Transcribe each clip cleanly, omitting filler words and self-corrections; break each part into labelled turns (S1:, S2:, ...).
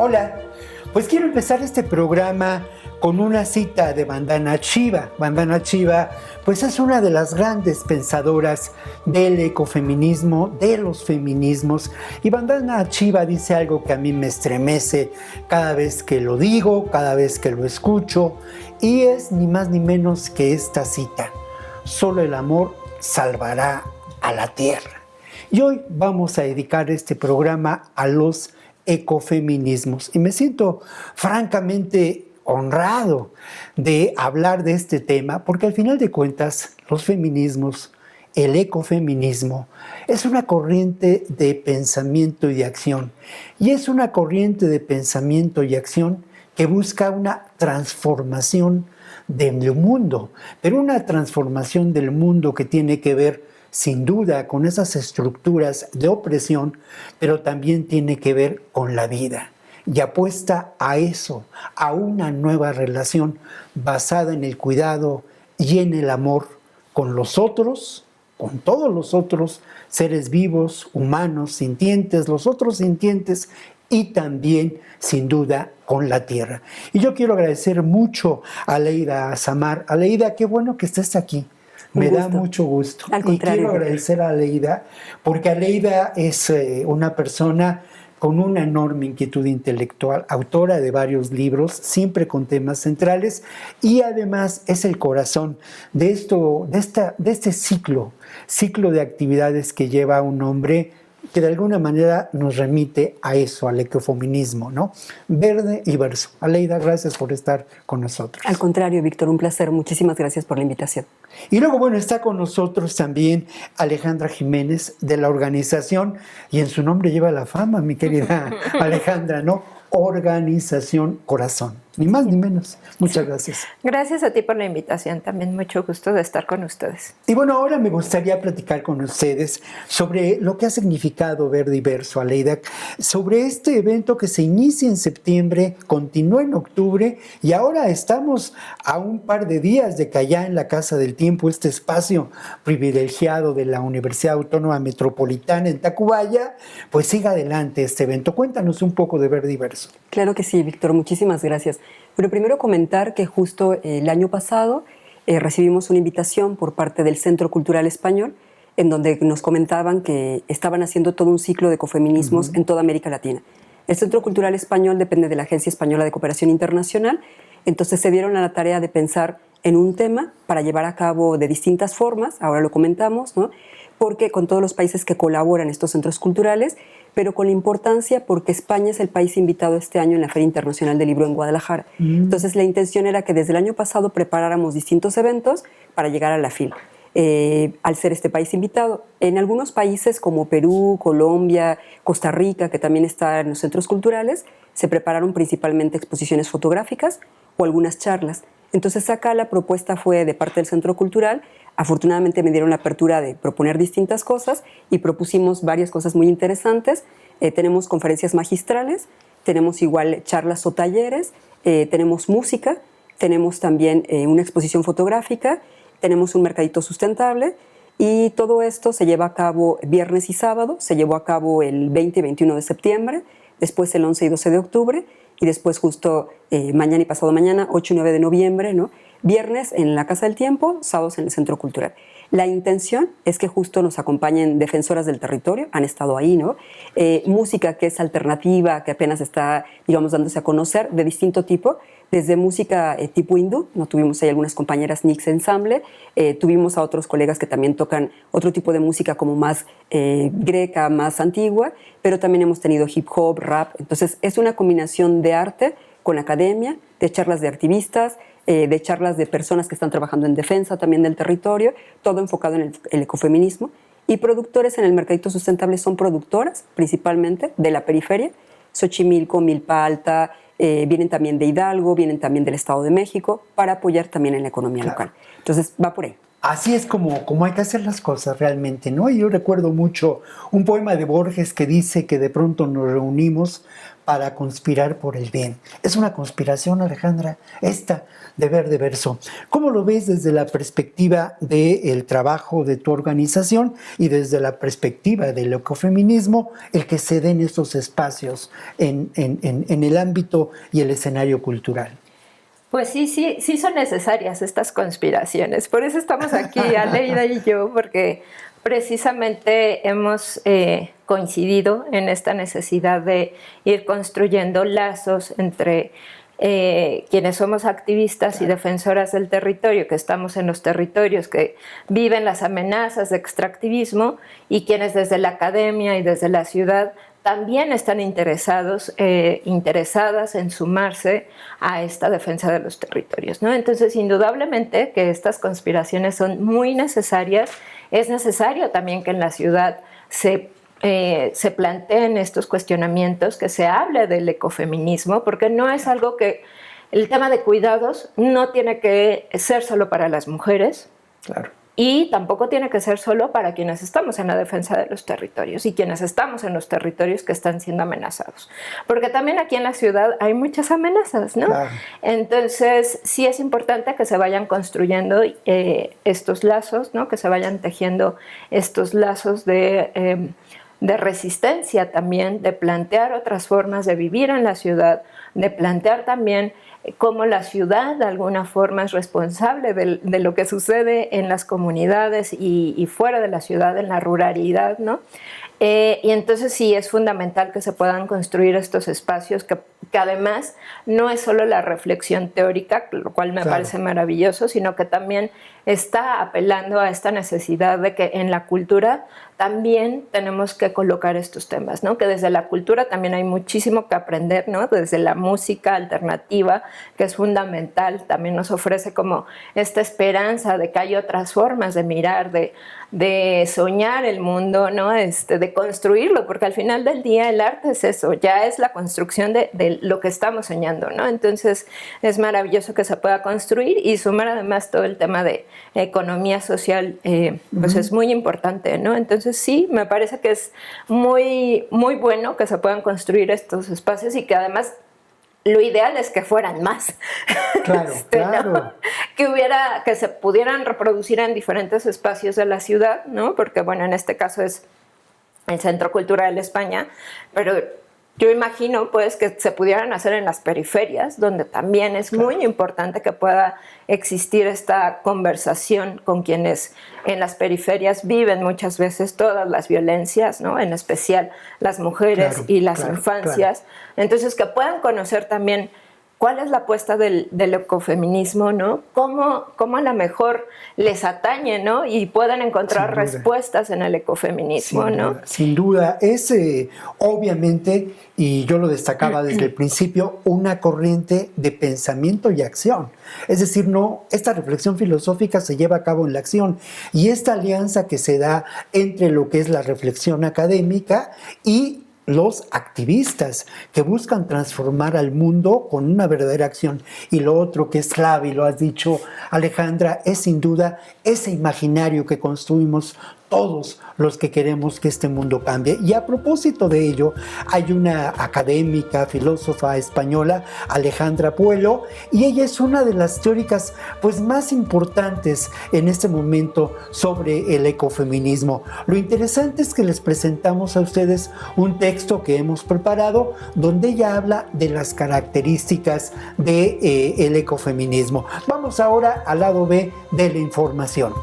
S1: Hola, pues quiero empezar este programa con una cita de Vandana Shiva. Vandana Shiva, pues es una de las grandes pensadoras del ecofeminismo, de los feminismos. Y Vandana Shiva dice algo que a mí me estremece cada vez que lo digo, cada vez que lo escucho. Y es ni más ni menos que esta cita: solo el amor salvará a la tierra. Y hoy vamos a dedicar este programa a los ecofeminismos. Y me siento francamente honrado de hablar de este tema, porque al final de cuentas los feminismos, el ecofeminismo, es una corriente de pensamiento y de acción. Y es una corriente de pensamiento y acción que busca una transformación del mundo, pero una transformación del mundo que tiene que ver sin duda con esas estructuras de opresión, pero también tiene que ver con la vida. Y apuesta a eso, a una nueva relación basada en el cuidado y en el amor con los otros, con todos los otros seres vivos, humanos, sintientes, los otros sintientes, y también, sin duda, con la tierra. Y yo quiero agradecer mucho a Aleida Samar. Aleida, qué bueno que estés aquí. Me da mucho gusto. Y quiero agradecer a Aleida, porque Aleida es una persona con una enorme inquietud intelectual, autora de varios libros, siempre con temas centrales, y además es el corazón de este ciclo de actividades que lleva un hombre que de alguna manera nos remite a eso, al ecofeminismo, ¿no? Verde y verso. Aleida, gracias por estar con nosotros.
S2: Al contrario, Víctor, un placer. Muchísimas gracias por la invitación.
S1: Y luego, bueno, está con nosotros también Alejandra Jiménez, de la organización, y en su nombre lleva la fama, mi querida Alejandra, ¿no? Organización Corazón, ni más ni menos. Muchas gracias.
S3: Gracias a ti por la invitación, también mucho gusto de estar con ustedes.
S1: Y bueno, ahora me gustaría platicar con ustedes sobre lo que ha significado Verde y Verso, Aleida, sobre este evento que se inicia en septiembre, continúa en octubre, y ahora estamos a un par de días de que allá en la Casa del Tiempo, este espacio privilegiado de la Universidad Autónoma Metropolitana en Tacubaya, pues siga adelante este evento. Cuéntanos un poco de Verde y Verso.
S2: Claro que sí, Víctor, muchísimas gracias. Pero primero comentar que justo el año pasado recibimos una invitación por parte del Centro Cultural Español, en donde nos comentaban que estaban haciendo todo un ciclo de ecofeminismos en toda América Latina. El Centro Cultural Español depende de la Agencia Española de Cooperación Internacional, entonces se dieron a la tarea de pensar en un tema para llevar a cabo de distintas formas, ahora lo comentamos, ¿no? Porque con todos los países que colaboran estos centros culturales, pero con la importancia porque España es el país invitado este año en la Feria Internacional del Libro en Guadalajara. Entonces la intención era que desde el año pasado preparáramos distintos eventos para llegar a la FIL. Al ser este país invitado, en algunos países como Perú, Colombia, Costa Rica, que también está en los centros culturales, se prepararon principalmente exposiciones fotográficas o algunas charlas. Entonces acá la propuesta fue de parte del Centro Cultural. Afortunadamente me dieron la apertura de proponer distintas cosas y propusimos varias cosas muy interesantes. Tenemos conferencias magistrales, tenemos igual charlas o talleres, tenemos música, tenemos también una exposición fotográfica, tenemos un mercadito sustentable, y todo esto se lleva a cabo viernes y sábado. Se llevó a cabo el 20 y 21 de septiembre, después el 11 y 12 de octubre, y después justo mañana y pasado mañana, 8 y 9 de noviembre, ¿no? Viernes en la Casa del Tiempo, sábados en el Centro Cultural. La intención es que justo nos acompañen defensoras del territorio, han estado ahí, ¿no? Música que es alternativa, que apenas está, digamos, dándose a conocer, de distinto tipo, desde música tipo hindú, ¿no? Tuvimos ahí algunas compañeras Nix Ensemble, tuvimos a otros colegas que también tocan otro tipo de música como más greca, más antigua, pero también hemos tenido hip hop, rap. Entonces es una combinación de arte con academia, de charlas de activistas, de charlas de personas que están trabajando en defensa también del territorio, todo enfocado en el ecofeminismo. Y productores en el mercadito sustentable son productoras, principalmente, de la periferia, Xochimilco, Milpa Alta, vienen también de Hidalgo, vienen también del Estado de México, para apoyar también en la economía local. Entonces, va por ahí.
S1: Así es como hay que hacer las cosas realmente, ¿no? Y yo recuerdo mucho un poema de Borges que dice que de pronto nos reunimos para conspirar por el bien. Es una conspiración, Alejandra, esta de ver de verso. ¿Cómo lo ves desde la perspectiva del trabajo de tu organización y desde la perspectiva del ecofeminismo, el que se den estos espacios en el ámbito y el escenario cultural?
S3: Pues sí son necesarias estas conspiraciones. Por eso estamos aquí, Aleida y yo, porque precisamente hemos coincidido en esta necesidad de ir construyendo lazos entre quienes somos activistas y defensoras del territorio, que estamos en los territorios, que viven las amenazas de extractivismo, y quienes desde la academia y desde la ciudad también están interesadas en sumarse a esta defensa de los territorios, ¿no? Entonces, indudablemente que estas conspiraciones son muy necesarias. Es necesario también que en la ciudad se planteen estos cuestionamientos, que se hable del ecofeminismo, porque no es algo que... El tema de cuidados no tiene que ser solo para las mujeres.
S1: Claro.
S3: Y tampoco tiene que ser solo para quienes estamos en la defensa de los territorios y quienes estamos en los territorios que están siendo amenazados. Porque también aquí en la ciudad hay muchas amenazas, ¿no? Claro. Entonces, sí es importante que se vayan construyendo estos lazos, ¿no? Que se vayan tejiendo estos lazos de resistencia también, de plantear otras formas de vivir en la ciudad, de plantear también cómo la ciudad de alguna forma es responsable de lo que sucede en las comunidades y fuera de la ciudad, en la ruralidad, ¿no? Y entonces sí es fundamental que se puedan construir estos espacios que además no es solo la reflexión teórica, lo cual me parece maravilloso, sino que también está apelando a esta necesidad de que en la cultura también tenemos que colocar estos temas, ¿no? Que desde la cultura también hay muchísimo que aprender, ¿no? Desde la música alternativa, que es fundamental, también nos ofrece como esta esperanza de que hay otras formas de mirar, de soñar el mundo, ¿no? De construirlo, porque al final del día el arte es eso, ya es la construcción de lo que estamos soñando, ¿no? Entonces es maravilloso que se pueda construir y sumar además todo el tema de economía social, pues es muy importante, ¿no? Entonces sí, me parece que es muy, muy bueno que se puedan construir estos espacios y que además lo ideal es que fueran más.
S1: Claro, claro.
S3: ¿No? Que se pudieran reproducir en diferentes espacios de la ciudad, ¿no? Porque, bueno, en este caso es el Centro Cultural de España, pero yo imagino, pues, que se pudieran hacer en las periferias, donde también es muy importante que pueda existir esta conversación con quienes en las periferias viven muchas veces todas las violencias, ¿no? En especial las mujeres y las infancias. Entonces, que puedan conocer también cuál es la apuesta del ecofeminismo, ¿no? Cómo a lo mejor les atañe, ¿no? Y puedan encontrar respuestas en el ecofeminismo, ¿no?
S1: Sin duda, es obviamente, y yo lo destacaba desde el principio, una corriente de pensamiento y acción. Es decir, esta reflexión filosófica se lleva a cabo en la acción, y esta alianza que se da entre lo que es la reflexión académica y los activistas que buscan transformar al mundo con una verdadera acción. Y lo otro que es clave, y lo has dicho, Alejandra, es sin duda ese imaginario que construimos todos los que queremos que este mundo cambie. Y a propósito de ello, hay una académica, filósofa española, Alejandra Puelo, y ella es una de las teóricas pues más importantes en este momento sobre el ecofeminismo. Lo interesante es que les presentamos a ustedes un texto que hemos preparado donde ella habla de las características del ecofeminismo. Vamos ahora al lado B de la información.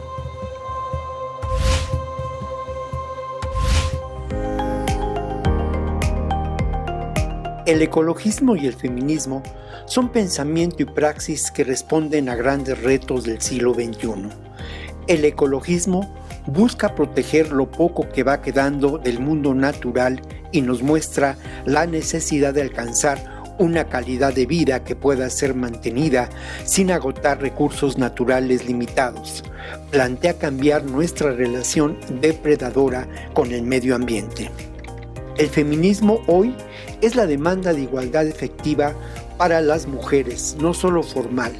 S1: El ecologismo y el feminismo son pensamiento y praxis que responden a grandes retos del siglo XXI. El ecologismo busca proteger lo poco que va quedando del mundo natural y nos muestra la necesidad de alcanzar una calidad de vida que pueda ser mantenida sin agotar recursos naturales limitados. Plantea cambiar nuestra relación depredadora con el medio ambiente. El feminismo hoy es la demanda de igualdad efectiva para las mujeres, no solo formal.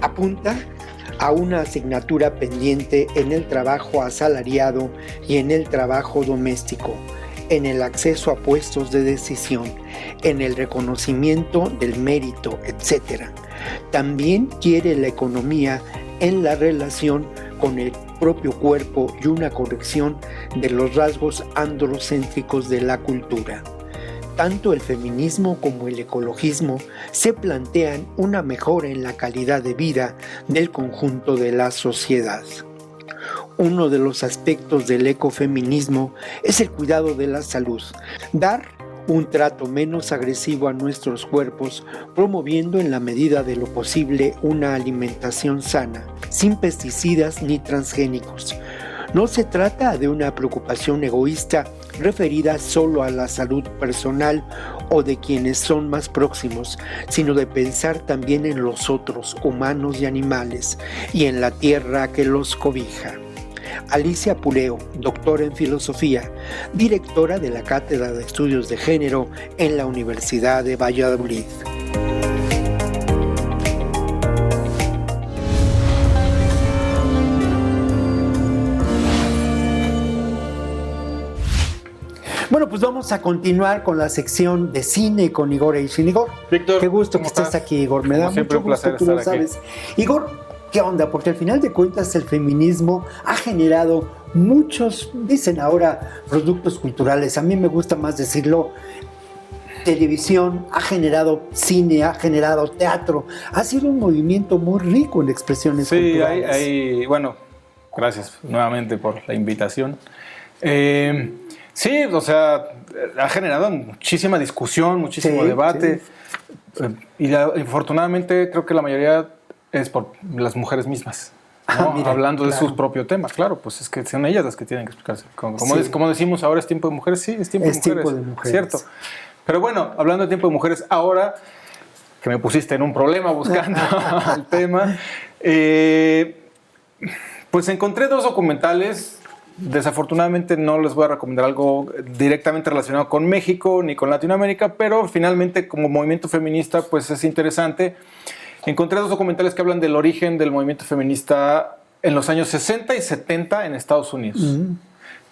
S1: Apunta a una asignatura pendiente en el trabajo asalariado y en el trabajo doméstico, en el acceso a puestos de decisión, en el reconocimiento del mérito, etc. También quiere la economía en la relación con el propio cuerpo y una corrección de los rasgos androcéntricos de la cultura. Tanto el feminismo como el ecologismo se plantean una mejora en la calidad de vida del conjunto de la sociedad. Uno de los aspectos del ecofeminismo es el cuidado de la salud, dar un trato menos agresivo a nuestros cuerpos, promoviendo en la medida de lo posible una alimentación sana, sin pesticidas ni transgénicos. No se trata de una preocupación egoísta referida solo a la salud personal o de quienes son más próximos, sino de pensar también en los otros, humanos y animales, y en la tierra que los cobija. Alicia Puleo, doctora en filosofía, directora de la Cátedra de Estudios de Género en la Universidad de Valladolid. Bueno, pues vamos a continuar con la sección de cine con Igor Eisin. Igor,
S4: Víctor,
S1: qué gusto que
S4: ¿cómo
S1: estés aquí, Igor. Me da
S4: siempre,
S1: mucho gusto, tú lo sabes. Igor, ¿qué onda? Porque al final de cuentas el feminismo ha generado muchos, dicen ahora, productos culturales. A mí me gusta más decirlo, televisión, ha generado cine, ha generado teatro. Ha sido un movimiento muy rico en expresiones culturales.
S4: Sí, bueno, gracias nuevamente por la invitación. Sí, o sea, ha generado muchísima discusión, muchísimo debate. Sí. Y afortunadamente creo que la mayoría es por las mujeres mismas, ¿no? Mira, hablando de su propio tema. Claro, pues es que son ellas las que tienen que explicarse. Como decimos ahora, ¿es tiempo de mujeres? Sí, es tiempo de mujeres. Cierto. Pero bueno, hablando de tiempo de mujeres, ahora que me pusiste en un problema buscando el tema, pues encontré 2 documentales. Desafortunadamente no les voy a recomendar algo directamente relacionado con México ni con Latinoamérica, pero finalmente como movimiento feminista pues es interesante. Encontré 2 documentales que hablan del origen del movimiento feminista en los años 60 y 70 en Estados Unidos,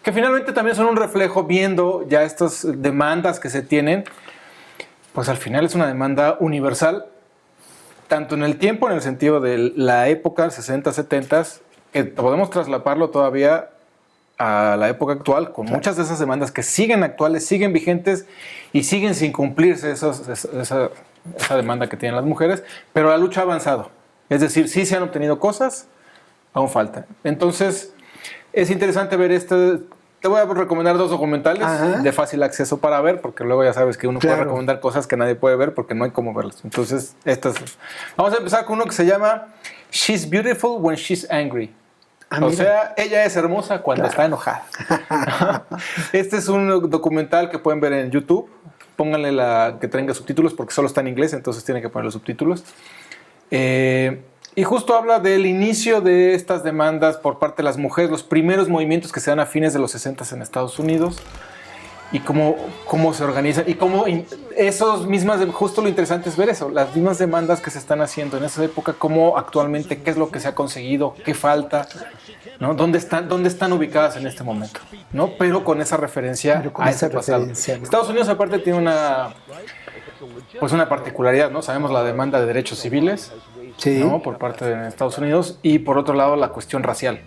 S4: que finalmente también son un reflejo, viendo ya estas demandas que se tienen, pues al final es una demanda universal, tanto en el tiempo, en el sentido de la época 60, 70, que podemos traslaparlo todavía a la época actual, con muchas de esas demandas que siguen actuales, siguen vigentes y siguen sin cumplirse esa demanda que tienen las mujeres, pero la lucha ha avanzado. Es decir, sí se han obtenido cosas, aún falta. Entonces, es interesante ver Te voy a recomendar 2 documentales de fácil acceso para ver, porque luego ya sabes que uno puede recomendar cosas que nadie puede ver porque no hay cómo verlas. Entonces, vamos a empezar con uno que se llama She's Beautiful When She's Angry. O sea, ella es hermosa cuando está enojada. Este es un documental que pueden ver en YouTube. Pónganle que tenga subtítulos porque solo está en inglés, entonces tienen que poner los subtítulos. Y justo habla del inicio de estas demandas por parte de las mujeres, los primeros movimientos que se dan a fines de los 60 en Estados Unidos y cómo se organizan y cómo justo lo interesante es ver eso, las mismas demandas que se están haciendo en esa época, cómo actualmente, qué es lo que se ha conseguido, qué falta, ¿no? ¿Dónde están ubicadas en este momento, ¿no? Pero con esa referencia a ese pasado. ¿No? Estados Unidos aparte tiene una particularidad, ¿no? Sabemos la demanda de derechos civiles, ¿no? Por parte de Estados Unidos, y por otro lado la cuestión racial,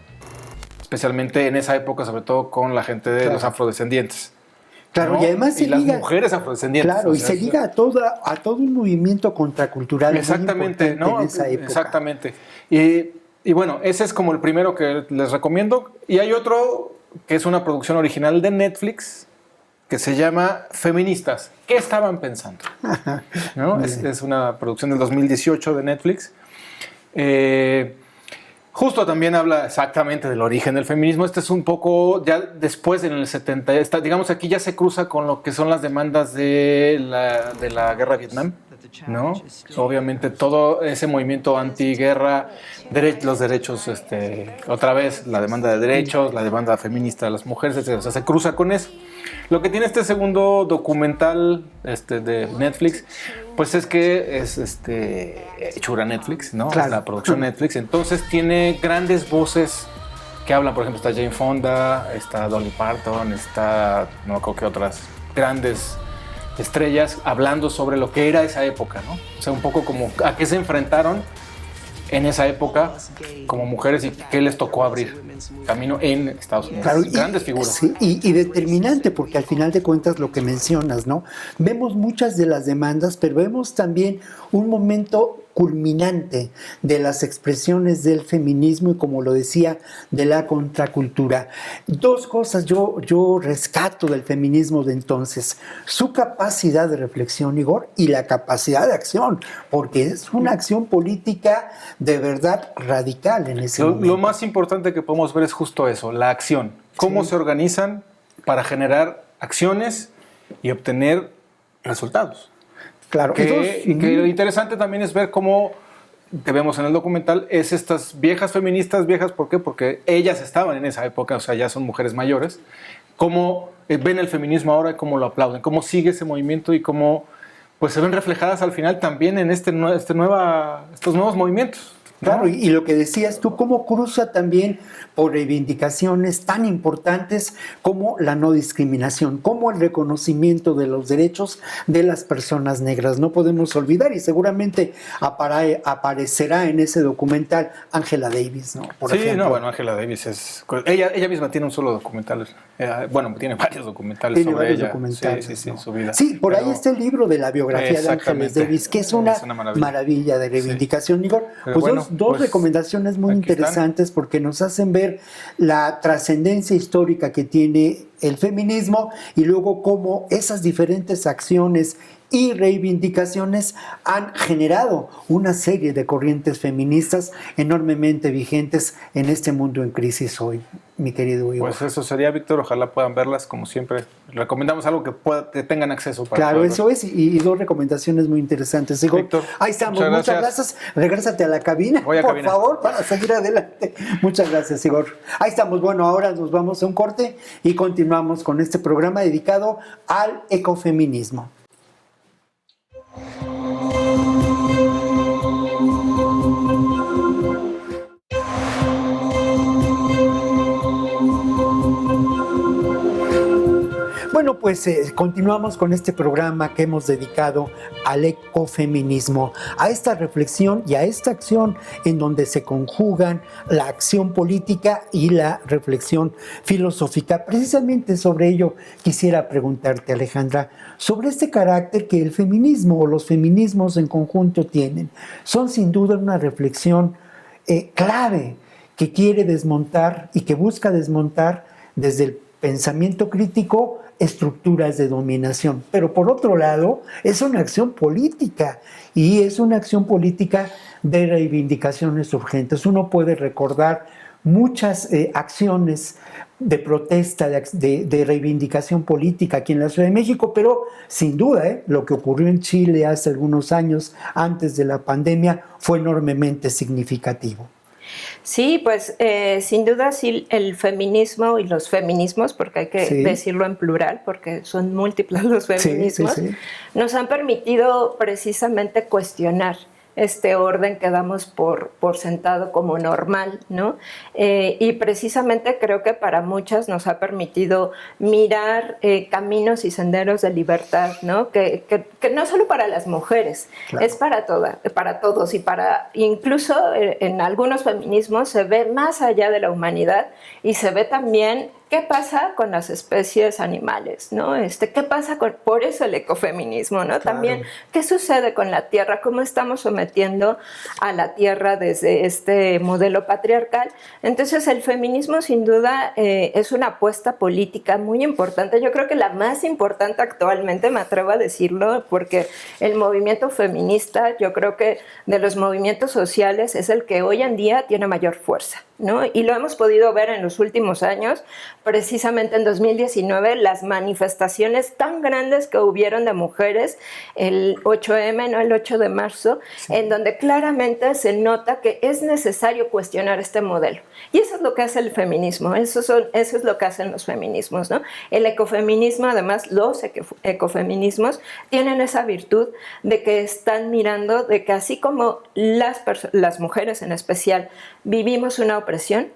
S4: especialmente en esa época, sobre todo con la gente de los afrodescendientes.
S1: Claro, ¿no? Y además
S4: las mujeres afrodescendientes.
S1: Claro, y se liga a todo un movimiento contracultural.
S4: Exactamente, ¿no? En esa época. Exactamente. Y bueno, ese es como el primero que les recomiendo. Y hay otro que es una producción original de Netflix que se llama Feministas. ¿Qué estaban pensando? ¿No? Es una producción del 2018 de Netflix. Justo también habla exactamente del origen del feminismo. Este es un poco ya después, en el 70. Digamos, aquí ya se cruza con lo que son las demandas de la guerra de Vietnam, ¿no? Obviamente todo ese movimiento antiguerra, los derechos, otra vez la demanda de derechos, la demanda feminista de las mujeres, etc. O sea, se cruza con eso. Lo que tiene este segundo documental de Netflix, Pues es que es hechura Netflix, ¿no?
S1: Claro.
S4: La producción Netflix. Entonces tiene grandes voces que hablan. Por ejemplo, está Jane Fonda, está Dolly Parton, está no creo que otras grandes estrellas hablando sobre lo que era esa época, ¿no? O sea, un poco como a qué se enfrentaron en esa época como mujeres y qué les tocó abrir camino en Estados Unidos.
S1: Claro,
S4: Grandes figuras.
S1: Sí, y determinante, porque al final de cuentas lo que mencionas, ¿no? Vemos muchas de las demandas, pero vemos también un momento culminante de las expresiones del feminismo y, como lo decía, de la contracultura. Dos cosas yo rescato del feminismo de entonces: su capacidad de reflexión, Igor, y la capacidad de acción, porque es una acción política de verdad radical en ese momento.
S4: Lo más importante que podemos ver es justo eso, la acción. Cómo se organizan para generar acciones y obtener resultados.
S1: Claro.
S4: Y que lo interesante también es ver cómo, que vemos en el documental, es estas viejas feministas, viejas, ¿por qué? Porque ellas estaban en esa época, o sea, ya son mujeres mayores, cómo ven el feminismo ahora y cómo lo aplauden, cómo sigue ese movimiento y cómo pues se ven reflejadas al final también en estos nuevos movimientos.
S1: Claro, y lo que decías tú, cómo cruza también por reivindicaciones tan importantes como la no discriminación, como el reconocimiento de los derechos de las personas negras. No podemos olvidar, y seguramente aparecerá en ese documental, Angela Davis, ¿no? Por ejemplo.
S4: Bueno, Angela Davis es... Ella misma tiene un solo documental. Tiene varios documentales
S1: Tiene
S4: sobre
S1: varios
S4: ella.
S1: documentales,
S4: Sí,
S1: ¿no?
S4: su vida.
S1: Sí, por ahí está el libro de la biografía de Angela Davis, que es una maravilla de reivindicación. Igor, pues dos recomendaciones muy interesantes, porque nos hacen ver la trascendencia histórica que tiene el feminismo y luego cómo esas diferentes acciones y reivindicaciones han generado una serie de corrientes feministas enormemente vigentes en este mundo en crisis hoy, mi querido Igor.
S4: Pues eso sería, Víctor, ojalá puedan verlas, como siempre. Recomendamos algo que tengan acceso para
S1: Claro, eso es, y dos recomendaciones muy interesantes. Igor,
S4: Víctor,
S1: ahí estamos, muchas gracias. Regrésate a la cabina, por favor, para seguir adelante. Muchas gracias, Igor. Ahí estamos. Bueno, ahora nos vamos a un corte y continuamos con este programa dedicado al ecofeminismo. Bueno, pues continuamos con este programa que hemos dedicado al ecofeminismo, a esta reflexión y a esta acción en donde se conjugan la acción política y la reflexión filosófica. Precisamente sobre ello quisiera preguntarte, Alejandra, sobre este carácter que el feminismo o los feminismos en conjunto tienen. Son sin duda una reflexión clave que quiere desmontar y que busca desmontar desde el pensamiento crítico estructuras de dominación. Pero por otro lado, es una acción política y es una acción política de reivindicaciones urgentes. Uno puede recordar muchas acciones de protesta, de reivindicación política aquí en la Ciudad de México, pero sin duda lo que ocurrió en Chile hace algunos años antes de la pandemia fue enormemente significativo.
S3: Sí, pues sin duda sí, el feminismo y los feminismos, porque hay que decirlo en plural, porque son múltiples los feminismos, nos han permitido precisamente cuestionar este orden que damos por sentado como normal, ¿no? Y precisamente creo que para muchas nos ha permitido mirar caminos y senderos de libertad, ¿no? Que no solo para las mujeres, es para todos, y para incluso en algunos feminismos se ve más allá de la humanidad y se ve también qué pasa con las especies animales, ¿no? ¿Qué pasa por eso el ecofeminismo, ¿no? Claro. También, ¿qué sucede con la tierra? ¿Cómo estamos sometiendo a la tierra desde este modelo patriarcal? Entonces, el feminismo, sin duda, es una apuesta política muy importante. Yo creo que la más importante actualmente, me atrevo a decirlo, porque el movimiento feminista, yo creo que de los movimientos sociales, es el que hoy en día tiene mayor fuerza, ¿no? Y lo hemos podido ver en los últimos años, precisamente en 2019, las manifestaciones tan grandes que hubieron de mujeres, el 8M, ¿no? El 8 de marzo, sí, en donde claramente se nota que es necesario cuestionar este modelo. Y eso es lo que hace el feminismo, eso es lo que hacen los feminismos, ¿no? El ecofeminismo, además, los ecofeminismos tienen esa virtud de que están mirando de que así como las mujeres en especial vivimos una opresión,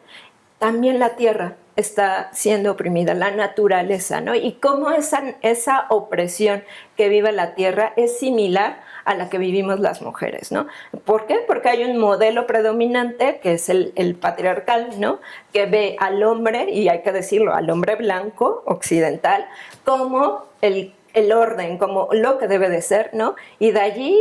S3: también la tierra está siendo oprimida, la naturaleza, ¿no? Y cómo esa opresión que vive la tierra es similar a la que vivimos las mujeres, ¿no? ¿Por qué? Porque hay un modelo predominante que es el patriarcal, ¿no? Que ve al hombre, y hay que decirlo, al hombre blanco, occidental, como el orden, como lo que debe de ser, ¿no? Y de allí,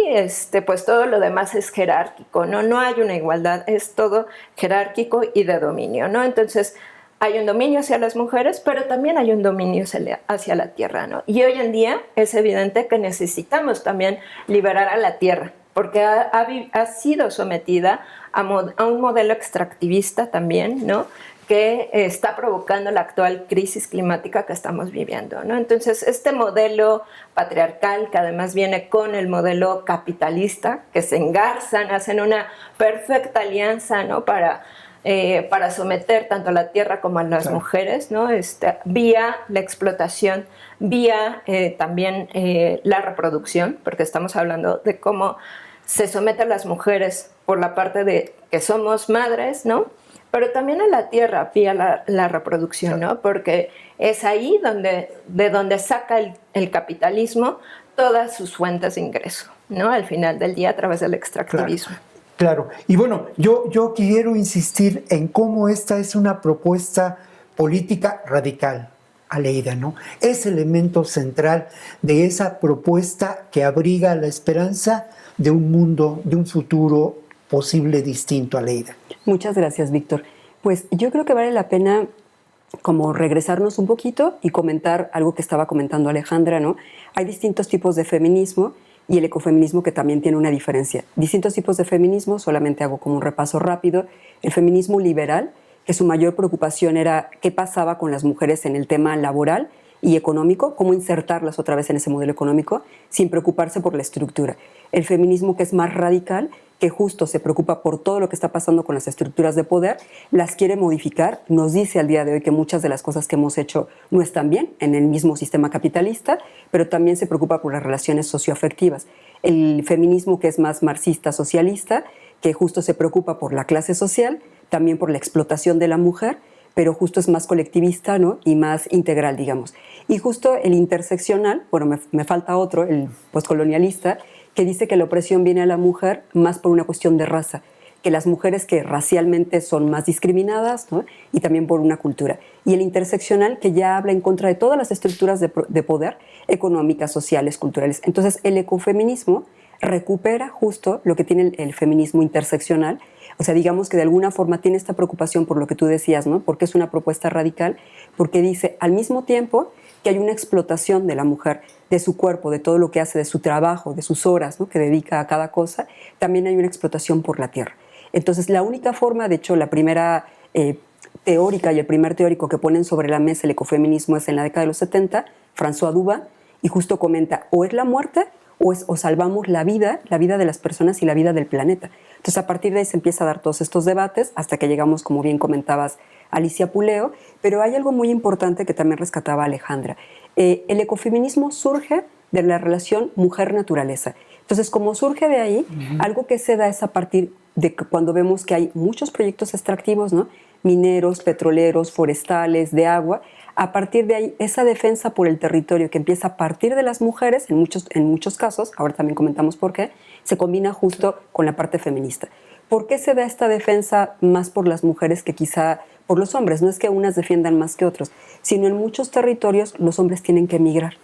S3: pues todo lo demás es jerárquico, ¿no? No hay una igualdad, es todo jerárquico y de dominio, ¿no? Entonces, hay un dominio hacia las mujeres, pero también hay un dominio hacia la tierra, ¿no? Y hoy en día es evidente que necesitamos también liberar a la tierra, porque ha sido sometida a un modelo extractivista también, ¿no? Que está provocando la actual crisis climática que estamos viviendo, ¿no? Entonces, este modelo patriarcal, que además viene con el modelo capitalista, que se engarzan, hacen una perfecta alianza, ¿no? Para someter tanto a la tierra como a las mujeres, ¿no? Vía la explotación, vía también la reproducción, porque estamos hablando de cómo se somete a las mujeres por la parte de que somos madres, ¿no? Pero también a la tierra vía la reproducción, ¿no? Porque es ahí de donde saca el capitalismo todas sus fuentes de ingreso, ¿no? Al final del día a través del extractivismo.
S1: Claro. Y bueno, yo quiero insistir en cómo esta es una propuesta política radical, Aleida, ¿no? Es elemento central de esa propuesta que abriga la esperanza de un mundo, de un futuro posible distinto, Aleida.
S2: Muchas gracias, Víctor. Pues yo creo que vale la pena como regresarnos un poquito y comentar algo que estaba comentando Alejandra, ¿no? Hay distintos tipos de feminismo y el ecofeminismo que también tiene una diferencia. Distintos tipos de feminismo, solamente hago como un repaso rápido. El feminismo liberal, que su mayor preocupación era qué pasaba con las mujeres en el tema laboral y económico, cómo insertarlas otra vez en ese modelo económico sin preocuparse por la estructura. El feminismo que es más radical, que justo se preocupa por todo lo que está pasando con las estructuras de poder, las quiere modificar, nos dice al día de hoy que muchas de las cosas que hemos hecho no están bien en el mismo sistema capitalista, pero también se preocupa por las relaciones socioafectivas. El feminismo que es más marxista-socialista, que justo se preocupa por la clase social, también por la explotación de la mujer, pero justo es más colectivista, ¿no? Y más integral, digamos. Y justo el interseccional, bueno, me falta otro, el postcolonialista, que dice que la opresión viene a la mujer más por una cuestión de raza, que las mujeres que racialmente son más discriminadas, ¿no? Y también por una cultura. Y el interseccional, que ya habla en contra de todas las estructuras de poder, económicas, sociales, culturales. Entonces, el ecofeminismo recupera justo lo que tiene el feminismo interseccional. O sea, digamos que de alguna forma tiene esta preocupación por lo que tú decías, ¿no? Porque es una propuesta radical, porque dice al mismo tiempo que hay una explotación de la mujer, de su cuerpo, de todo lo que hace, de su trabajo, de sus horas, ¿no? Que dedica a cada cosa, también hay una explotación por la tierra. Entonces, la única forma, de hecho, la primera teórica y el primer teórico que ponen sobre la mesa el ecofeminismo es en la década de los 70, François Duba, y justo comenta, o es la muerte o salvamos la vida de las personas y la vida del planeta. Entonces, a partir de ahí se empieza a dar todos estos debates hasta que llegamos, como bien comentabas, Alicia Puleo, pero hay algo muy importante que también rescataba Alejandra. El ecofeminismo surge de la relación mujer-naturaleza. Entonces, como surge de ahí, algo que se da es a partir de que cuando vemos que hay muchos proyectos extractivos, ¿no? Mineros, petroleros, forestales, de agua. A partir de ahí, esa defensa por el territorio que empieza a partir de las mujeres, en muchos casos, ahora también comentamos por qué, se combina justo con la parte feminista. ¿Por qué se da esta defensa más por las mujeres que quizá por los hombres? No es que unas defiendan más que otros, sino en muchos territorios los hombres tienen que migrar.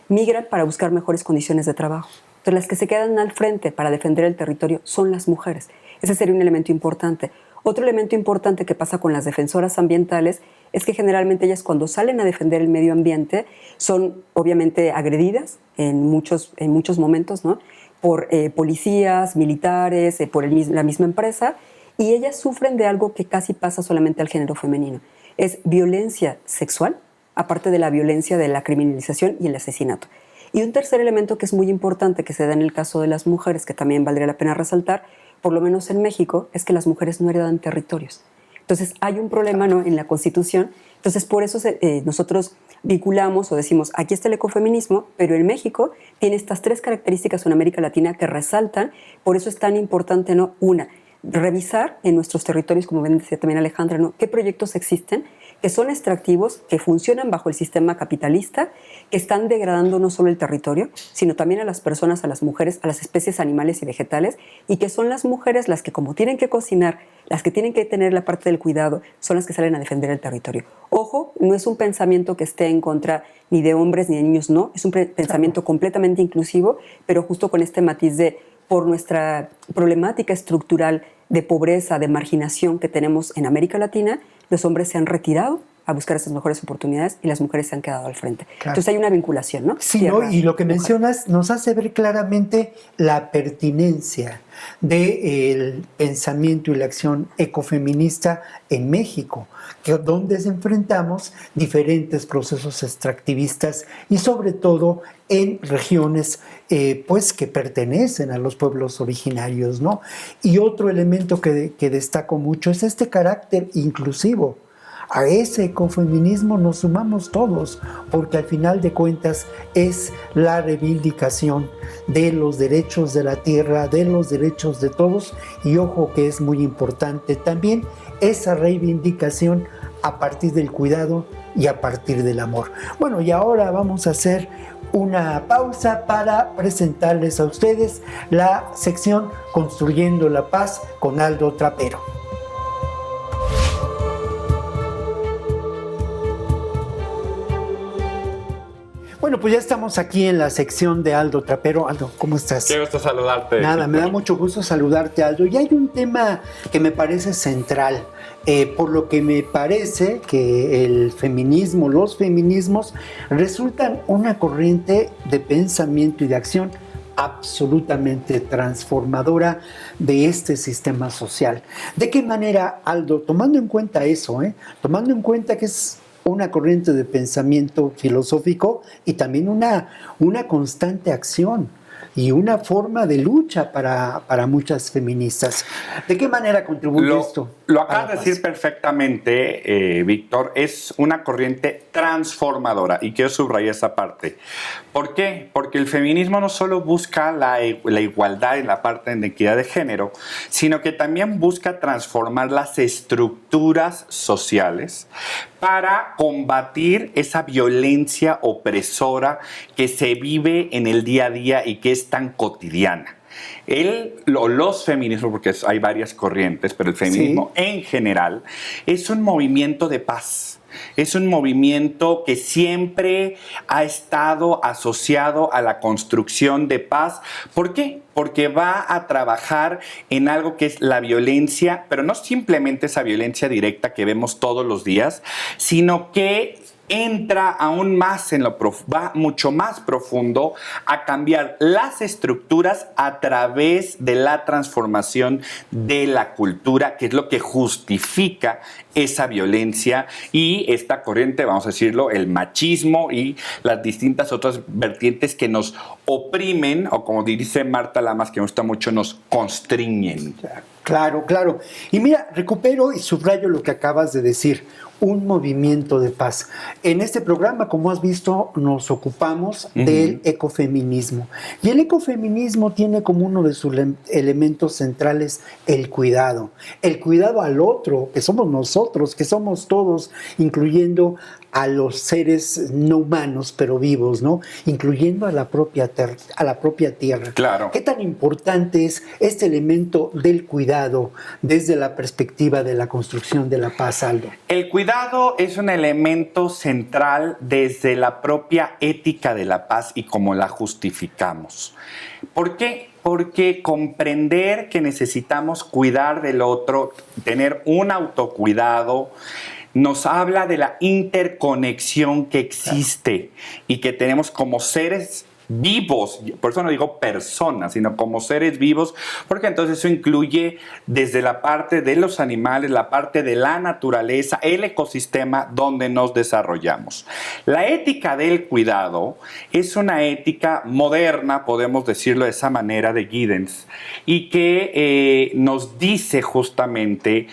S2: Migran para buscar mejores condiciones de trabajo. Entonces, las que se quedan al frente para defender el territorio son las mujeres. Ese sería un elemento importante. Otro elemento importante que pasa con las defensoras ambientales es que generalmente ellas cuando salen a defender el medio ambiente son obviamente agredidas en muchos momentos, ¿no? Por policías, militares, por la misma empresa, y ellas sufren de algo que casi pasa solamente al género femenino. Es violencia sexual, aparte de la violencia de la criminalización y el asesinato. Y un tercer elemento que es muy importante que se da en el caso de las mujeres, que también valdría la pena resaltar, por lo menos en México, es que las mujeres no heredan territorios. Entonces hay un problema, ¿no?, en la Constitución. Entonces por eso nosotros vinculamos o decimos, aquí está el ecofeminismo, pero en México tiene estas tres características en América Latina que resaltan. Por eso es tan importante, ¿no?, una, revisar en nuestros territorios, como decía también Alejandra, ¿no?, qué proyectos existen que son extractivos, que funcionan bajo el sistema capitalista, que están degradando no solo el territorio, sino también a las personas, a las mujeres, a las especies animales y vegetales, y que son las mujeres las que, como tienen que cocinar, las que tienen que tener la parte del cuidado, son las que salen a defender el territorio. Ojo, no es un pensamiento que esté en contra ni de hombres ni de niños, no, es un pensamiento completamente inclusivo, pero justo con este matiz de, por nuestra problemática estructural de pobreza, de marginación que tenemos en América Latina, los hombres se han retirado a buscar esas mejores oportunidades y las mujeres se han quedado al frente. Claro. Entonces hay una vinculación, ¿no?
S1: Sí, ¿no? Y lo que mencionas nos hace ver claramente la pertinencia del pensamiento y la acción ecofeminista en México, donde enfrentamos diferentes procesos extractivistas y sobre todo en regiones pues que pertenecen a los pueblos originarios, ¿no? Y otro elemento que destaco mucho es este carácter inclusivo. A ese ecofeminismo nos sumamos todos, porque al final de cuentas es la reivindicación de los derechos de la tierra, de los derechos de todos, y ojo que es muy importante también esa reivindicación a partir del cuidado y a partir del amor. Bueno, y ahora vamos a hacer una pausa para presentarles a ustedes la sección Construyendo la Paz con Aldo Trapero. Bueno, pues ya estamos aquí en la sección de Aldo Trapero. Aldo, ¿cómo estás?
S5: Qué gusto saludarte.
S1: Nada, me da mucho gusto saludarte, Aldo. Y hay un tema que me parece central, por lo que me parece que el feminismo, los feminismos, resultan una corriente de pensamiento y de acción absolutamente transformadora de este sistema social. ¿De qué manera, Aldo? Tomando en cuenta eso, tomando en cuenta que es una corriente de pensamiento filosófico y también una constante acción y una forma de lucha para muchas feministas. ¿De qué manera contribuye esto?
S5: Lo acabas de decir perfectamente, Víctor, es una corriente transformadora y quiero subrayar esa parte. ¿Por qué? Porque el feminismo no solo busca la igualdad en la parte de equidad de género, sino que también busca transformar las estructuras sociales para combatir esa violencia opresora que se vive en el día a día y que es tan cotidiana. Los feminismos, porque hay varias corrientes, pero el feminismo en general es un movimiento de paz. Es un movimiento que siempre ha estado asociado a la construcción de paz. ¿Por qué? Porque va a trabajar en algo que es la violencia, pero no simplemente esa violencia directa que vemos todos los días, sino que entra aún más va mucho más profundo a cambiar las estructuras a través de la transformación de la cultura, que es lo que justifica esa violencia y esta corriente, vamos a decirlo, el machismo y las distintas otras vertientes que nos oprimen, o como dice Marta Lamas, que me gusta mucho, nos constriñen.
S1: Claro, claro. Y mira, recupero y subrayo lo que acabas de decir. Un movimiento de paz. En este programa, como has visto, nos ocupamos del ecofeminismo. Y el ecofeminismo tiene como uno de sus elementos centrales el cuidado. El cuidado al otro, que somos nosotros, que somos todos, incluyendo a los seres no humanos, pero vivos, ¿no? Incluyendo a la propia tierra.
S5: Claro.
S1: ¿Qué tan importante es este elemento del cuidado desde la perspectiva de la construcción de la paz, Aldo?
S5: El cuidado es un elemento central desde la propia ética de la paz y cómo la justificamos. ¿Por qué? Porque comprender que necesitamos cuidar del otro, tener un autocuidado, nos habla de la interconexión que existe y que tenemos como seres vivos, por eso no digo personas, sino como seres vivos, porque entonces eso incluye desde la parte de los animales, la parte de la naturaleza, el ecosistema donde nos desarrollamos. La ética del cuidado es una ética moderna, podemos decirlo de esa manera, de Giddens, y que nos dice justamente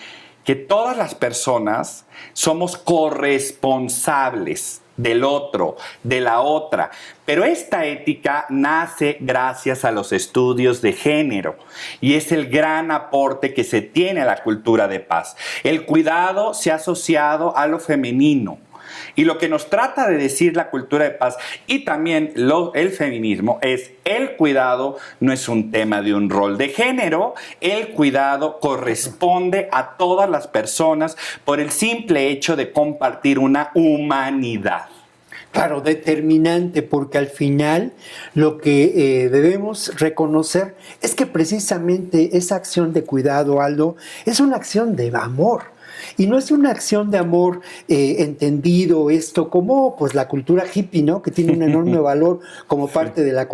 S5: que todas las personas somos corresponsables del otro, de la otra. Pero esta ética nace gracias a los estudios de género y es el gran aporte que se tiene a la cultura de paz. El cuidado se ha asociado a lo femenino. Y lo que nos trata de decir la cultura de paz y también el feminismo es: el cuidado no es un tema de un rol de género, el cuidado corresponde a todas las personas por el simple hecho de compartir una humanidad.
S1: Claro, determinante, porque al final lo que debemos reconocer es que precisamente esa acción de cuidado, Aldo, es una acción de amor. Y no es una acción de amor entendido esto como pues la cultura hippie, ¿no? Que tiene un enorme valor como parte de la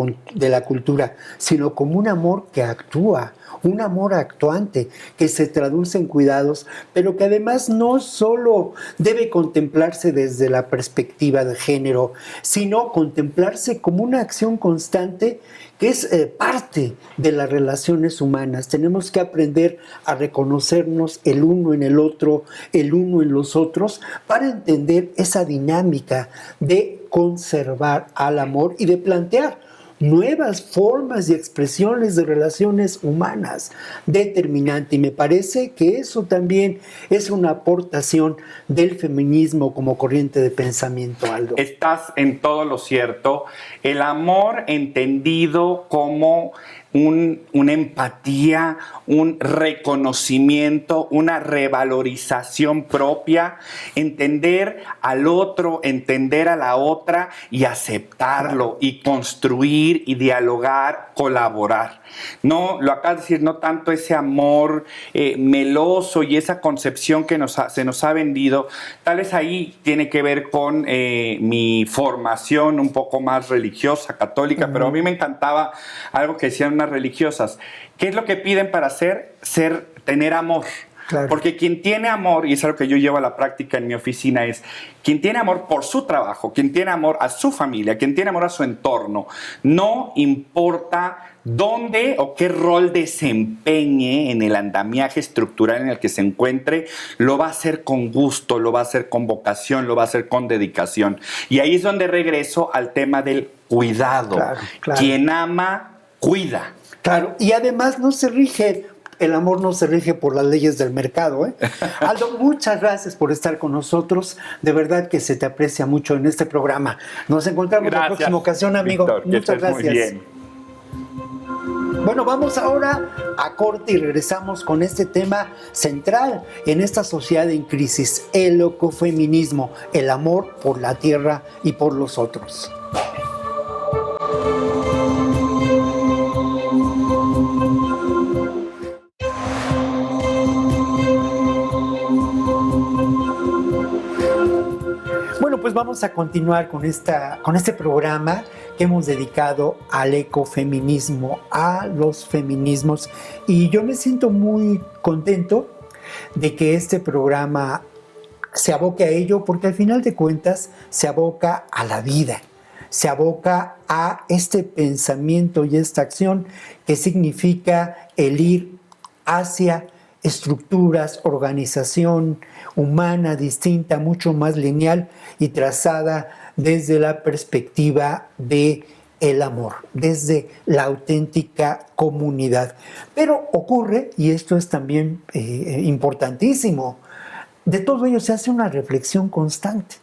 S1: cultura, sino como un amor que actúa, un amor actuante que se traduce en cuidados, pero que además no solo debe contemplarse desde la perspectiva de género, sino contemplarse como una acción constante que es parte de las relaciones humanas. Tenemos que aprender a reconocernos el uno en el otro, el uno en los otros, para entender esa dinámica de conservar al amor y de plantear nuevas formas y expresiones de relaciones humanas. Determinante, y me parece que eso también es una aportación del feminismo como corriente de pensamiento, Aldo.
S5: Estás en todo lo cierto. El amor entendido como una empatía, un reconocimiento, una revalorización propia, entender al otro, entender a la otra y aceptarlo y construir y dialogar, colaborar. No, lo acabas de decir, no tanto ese amor meloso y esa concepción que se nos ha vendido. Tal vez ahí tiene que ver con mi formación un poco más religiosa, católica, pero a mí me encantaba algo que decían unas religiosas. ¿Qué es lo que piden para tener amor? Claro. Porque quien tiene amor, y es algo que yo llevo a la práctica en mi oficina, es quien tiene amor por su trabajo, quien tiene amor a su familia, quien tiene amor a su entorno, no importa dónde o qué rol desempeñe en el andamiaje estructural en el que se encuentre, lo va a hacer con gusto, lo va a hacer con vocación, lo va a hacer con dedicación. Y ahí es donde regreso al tema del cuidado. Claro, claro. Quien ama, cuida.
S1: Claro, y además el amor no se rige por las leyes del mercado, ¿eh? Aldo, muchas gracias por estar con nosotros. De verdad que se te aprecia mucho en este programa. Nos encontramos en la próxima ocasión, amigo.
S5: Víctor,
S1: muchas gracias.
S5: Muy bien.
S1: Bueno, vamos ahora a corte y regresamos con este tema central en esta sociedad en crisis: el ecofeminismo, el amor por la tierra y por los otros. Bueno, pues vamos a continuar con este programa que hemos dedicado al ecofeminismo, a los feminismos, y yo me siento muy contento de que este programa se aboque a ello, porque al final de cuentas se aboca a la vida, se aboca a este pensamiento y esta acción que significa el ir hacia estructuras, organización humana distinta, mucho más lineal y trazada desde la perspectiva de el amor, desde la auténtica comunidad. Pero ocurre, y esto es también importantísimo, de todo ello se hace una reflexión constante.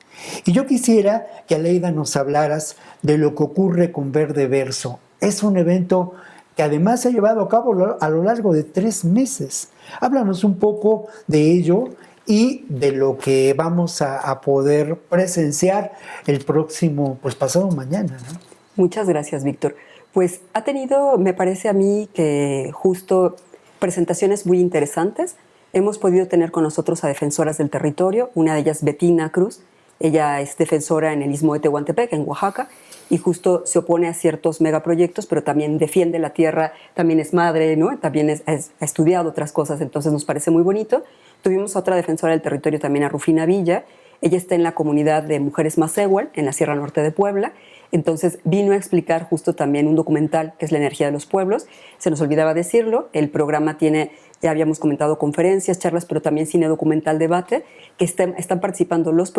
S1: Y yo quisiera que, Aleida, nos hablaras de lo que ocurre con Verde Verso. Es un evento que además se ha llevado a cabo a lo largo de 3 meses. Háblanos un poco de ello y de lo que vamos a poder presenciar el próximo, pues pasado mañana, ¿no?
S2: Muchas gracias, Víctor. Pues ha tenido, me parece a mí, que justo presentaciones muy interesantes. Hemos podido tener con nosotros a defensoras del territorio, una de ellas Bettina Cruz, Ella es defensora en el Istmo de Tehuantepec, en Oaxaca, y justo se opone a ciertos megaproyectos, pero también defiende la tierra, también es madre, ¿no? También ha estudiado otras cosas, entonces nos parece muy bonito. Tuvimos a otra defensora del territorio también, a Rufina Villa. Ella está en la comunidad de Mujeres Masehual, en la Sierra Norte de Puebla. Entonces vino a explicar justo también un documental que es La energía de los pueblos. Se nos olvidaba decirlo, el programa tiene, ya habíamos comentado, conferencias, charlas, pero también cine documental, debate, que están participando los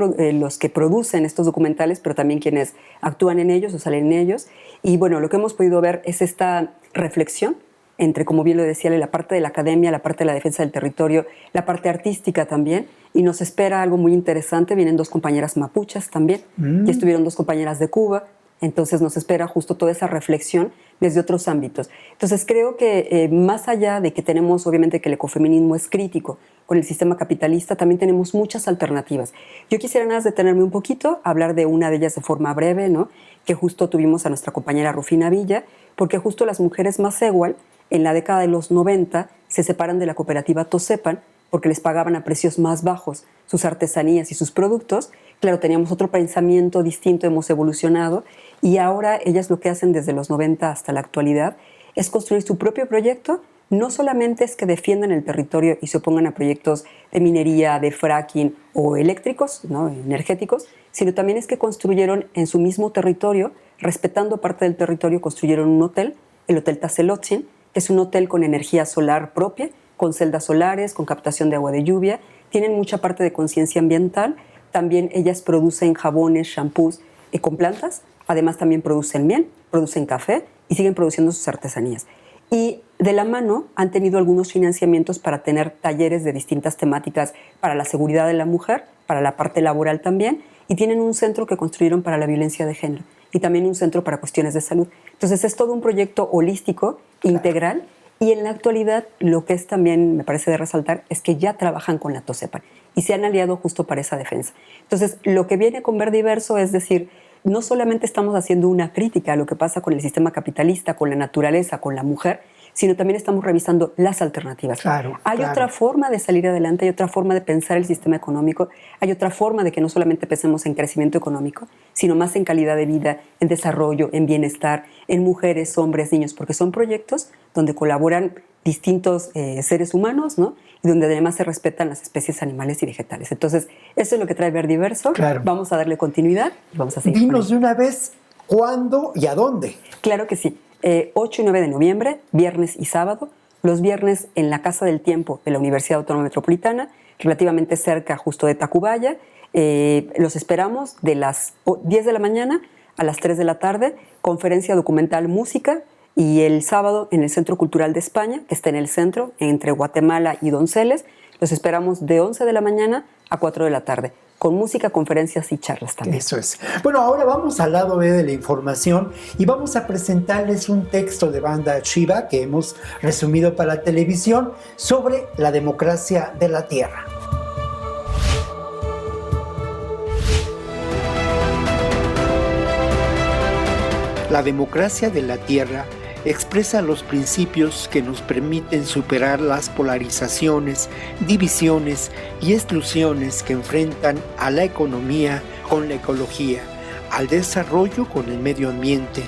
S2: que producen estos documentales, pero también quienes actúan en ellos o salen en ellos. Y bueno, lo que hemos podido ver es esta reflexión entre, como bien lo decía, la parte de la academia, la parte de la defensa del territorio, la parte artística también, y nos espera algo muy interesante. Vienen 2 compañeras mapuches también, ya estuvieron 2 compañeras de Cuba. Entonces nos espera justo toda esa reflexión desde otros ámbitos. Entonces creo que más allá de que tenemos, obviamente, que el ecofeminismo es crítico con el sistema capitalista, también tenemos muchas alternativas. Yo quisiera nada más detenerme un poquito, hablar de una de ellas de forma breve, ¿no? Que justo tuvimos a nuestra compañera Rufina Villa, porque justo las mujeres Masehual, en la década de los 90, se separan de la cooperativa Tosepan porque les pagaban a precios más bajos sus artesanías y sus productos. Claro, teníamos otro pensamiento distinto, hemos evolucionado, y ahora ellas lo que hacen desde los 90 hasta la actualidad es construir su propio proyecto. No solamente es que defiendan el territorio y se opongan a proyectos de minería, de fracking o eléctricos, ¿no? Energéticos, sino también es que construyeron en su mismo territorio, respetando parte del territorio, construyeron un hotel, el Hotel Tazelotzin, que es un hotel con energía solar propia, con celdas solares, con captación de agua de lluvia. Tienen mucha parte de conciencia ambiental. También ellas producen jabones, shampoos con plantas. Además también producen miel, producen café y siguen produciendo sus artesanías. Y de la mano han tenido algunos financiamientos para tener talleres de distintas temáticas para la seguridad de la mujer, para la parte laboral también, y tienen un centro que construyeron para la violencia de género y también un centro para cuestiones de salud. Entonces es todo un proyecto holístico, integral, y en la actualidad lo que es también, me parece de resaltar, es que ya trabajan con la Tosepan y se han aliado justo para esa defensa. Entonces lo que viene con Verdiverso es decir, no solamente estamos haciendo una crítica a lo que pasa con el sistema capitalista, con la naturaleza, con la mujer, sino también estamos revisando las alternativas. Hay otra forma de salir adelante, hay otra forma de pensar el sistema económico, hay otra forma de que no solamente pensemos en crecimiento económico, sino más en calidad de vida, en desarrollo, en bienestar, en mujeres, hombres, niños, porque son proyectos donde colaboran distintos seres humanos, ¿no? Y donde además se respetan las especies animales y vegetales. Entonces, eso es lo que trae Verdiverso. Vamos a darle continuidad y vamos a seguir.
S1: Dinos de una vez cuándo y a dónde.
S2: Claro que sí. 8 y 9 de noviembre, viernes y sábado. Los viernes en la Casa del Tiempo de la Universidad Autónoma Metropolitana, relativamente cerca justo de Tacubaya. Los esperamos de las 10 de la mañana a las 3 de la tarde, conferencia documental música, y el sábado en el Centro Cultural de España, que está en el centro, entre Guatemala y Donceles. Los esperamos de 11 de la mañana a 4 de la tarde, con música, conferencias y charlas también.
S1: Eso es. Bueno, ahora vamos al lado B de la información y vamos a presentarles un texto de Banda Shiva que hemos resumido para la televisión sobre la democracia de la tierra. La democracia de la tierra expresa los principios que nos permiten superar las polarizaciones, divisiones y exclusiones que enfrentan a la economía con la ecología, al desarrollo con el medio ambiente,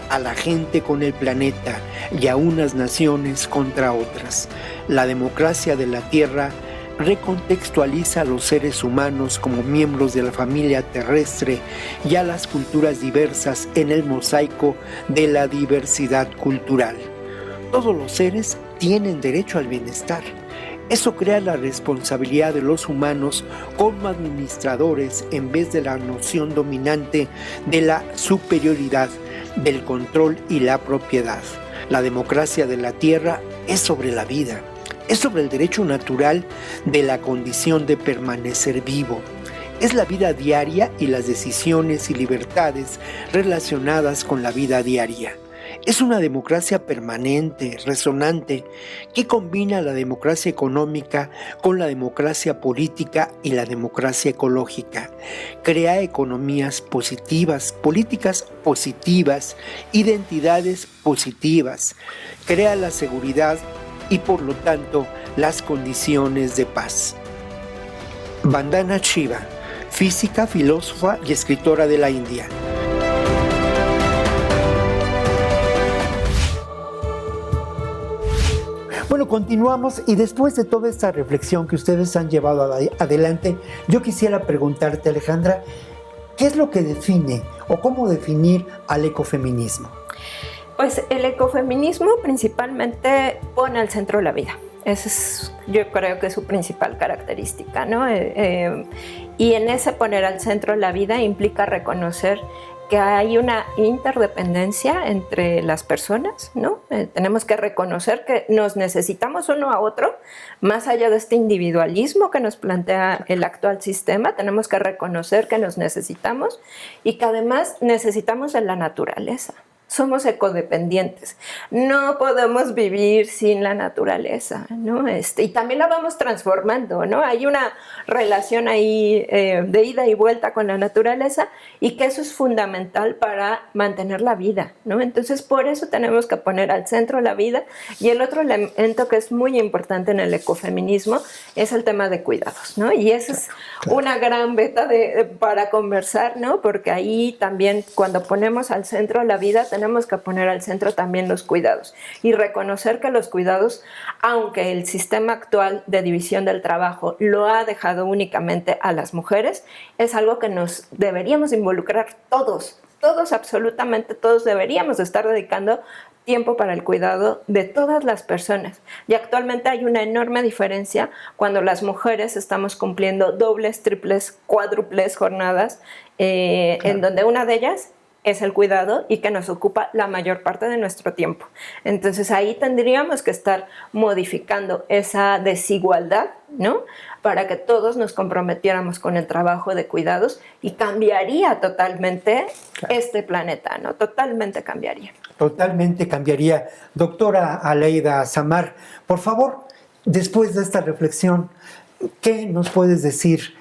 S1: a la gente con el planeta y a unas naciones contra otras. La democracia de la tierra recontextualiza a los seres humanos como miembros de la familia terrestre y a las culturas diversas en el mosaico de la diversidad cultural. Todos los seres tienen derecho al bienestar. Eso crea la responsabilidad de los humanos como administradores en vez de la noción dominante de la superioridad, del control y la propiedad. La democracia de la tierra es sobre la vida. Es sobre el derecho natural de la condición de permanecer vivo. Es la vida diaria y las decisiones y libertades relacionadas con la vida diaria. Es una democracia permanente, resonante, que combina la democracia económica con la democracia política y la democracia ecológica. Crea economías positivas, políticas positivas, identidades positivas. Crea la seguridad y por lo tanto las condiciones de paz. Vandana Shiva, física, filósofa y escritora de la India. Bueno, continuamos y después de toda esta reflexión que ustedes han llevado adelante, yo quisiera preguntarte, Alejandra, ¿qué es lo que define o cómo definir al ecofeminismo?
S3: Pues el ecofeminismo principalmente pone al centro la vida. Esa es, yo creo que es su principal característica, ¿no? Y en ese poner al centro la vida implica reconocer que hay una interdependencia entre las personas, ¿no? Tenemos que reconocer que nos necesitamos uno a otro, más allá de este individualismo que nos plantea el actual sistema. Tenemos que reconocer que nos necesitamos y que además necesitamos de la naturaleza. Somos ecodependientes, no podemos vivir sin la naturaleza, ¿no? Y también la vamos transformando, ¿no? Hay una relación ahí de ida y vuelta con la naturaleza y que eso es fundamental para mantener la vida, ¿no? Entonces, por eso tenemos que poner al centro la vida. Y el otro elemento que es muy importante en el ecofeminismo es el tema de cuidados, ¿no? Y esa es una gran beta para conversar, ¿no? Porque ahí también, cuando ponemos al centro la vida, tenemos que poner al centro también los cuidados y reconocer que los cuidados, aunque el sistema actual de división del trabajo lo ha dejado únicamente a las mujeres, es algo que nos deberíamos involucrar todos, absolutamente todos deberíamos estar dedicando tiempo para el cuidado de todas las personas. Y actualmente hay una enorme diferencia cuando las mujeres estamos cumpliendo dobles, triples, cuádruples jornadas, en donde una de ellas es el cuidado y que nos ocupa la mayor parte de nuestro tiempo. Entonces ahí tendríamos que estar modificando esa desigualdad, ¿no? Para que todos nos comprometiéramos con el trabajo de cuidados y cambiaría totalmente este planeta, ¿no? Totalmente cambiaría.
S1: Totalmente cambiaría. Doctora Aleida Samar, por favor, después de esta reflexión, ¿qué nos puedes decir?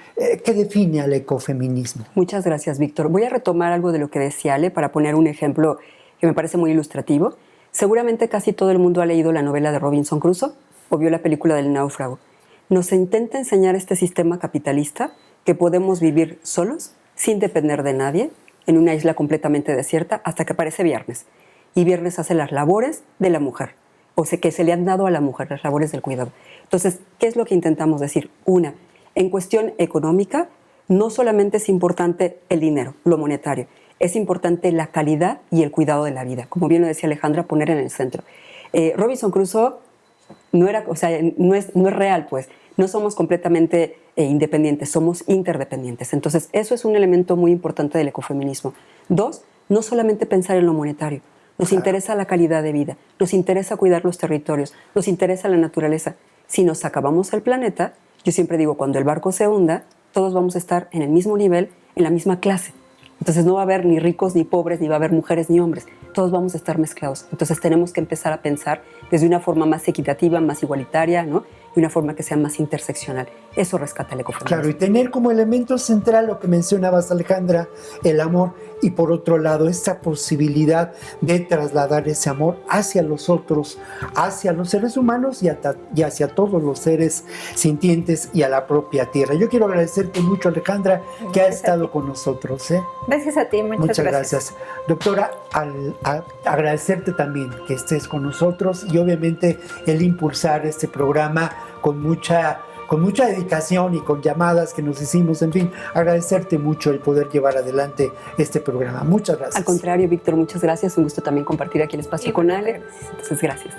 S1: ¿Qué define al ecofeminismo?
S2: Muchas gracias, Víctor. Voy a retomar algo de lo que decía Ale para poner un ejemplo que me parece muy ilustrativo. Seguramente casi todo el mundo ha leído la novela de Robinson Crusoe o vio la película del náufrago. Nos intenta enseñar este sistema capitalista que podemos vivir solos, sin depender de nadie, en una isla completamente desierta, hasta que aparece Viernes. Y Viernes hace las labores de la mujer, o sea, que se le han dado a la mujer, las labores del cuidado. Entonces, ¿qué es lo que intentamos decir? Una, en cuestión económica, no solamente es importante el dinero, lo monetario, es importante la calidad y el cuidado de la vida. Como bien lo decía Alejandra, poner en el centro. Robinson Crusoe no es real, pues. No somos completamente independientes, somos interdependientes. Entonces, eso es un elemento muy importante del ecofeminismo. Dos, no solamente pensar en lo monetario. Nos interesa la calidad de vida, nos interesa cuidar los territorios, nos interesa la naturaleza. Si nos acabamos el planeta, yo siempre digo, cuando el barco se hunda, todos vamos a estar en el mismo nivel, en la misma clase. Entonces no va a haber ni ricos ni pobres, ni va a haber mujeres ni hombres. Todos vamos a estar mezclados. Entonces tenemos que empezar a pensar desde una forma más equitativa, más igualitaria, ¿no? Y una forma que sea más interseccional. Eso rescata el ecofeminismo.
S1: Claro, y tener como elemento central lo que mencionabas, Alejandra, el amor, y por otro lado, esta posibilidad de trasladar ese amor hacia los otros, hacia los seres humanos y hacia todos los seres sintientes y a la propia tierra. Yo quiero agradecerte mucho, Alejandra, que has estado con nosotros.
S3: Gracias a ti, muchas gracias.
S1: Doctora, agradecerte también que estés con nosotros y obviamente el impulsar este programa con mucha dedicación y con llamadas que nos hicimos, en fin, agradecerte mucho el poder llevar adelante este programa. Muchas gracias.
S2: Al contrario, Víctor, muchas gracias. Un gusto también compartir aquí el espacio con Ale. Entonces, gracias.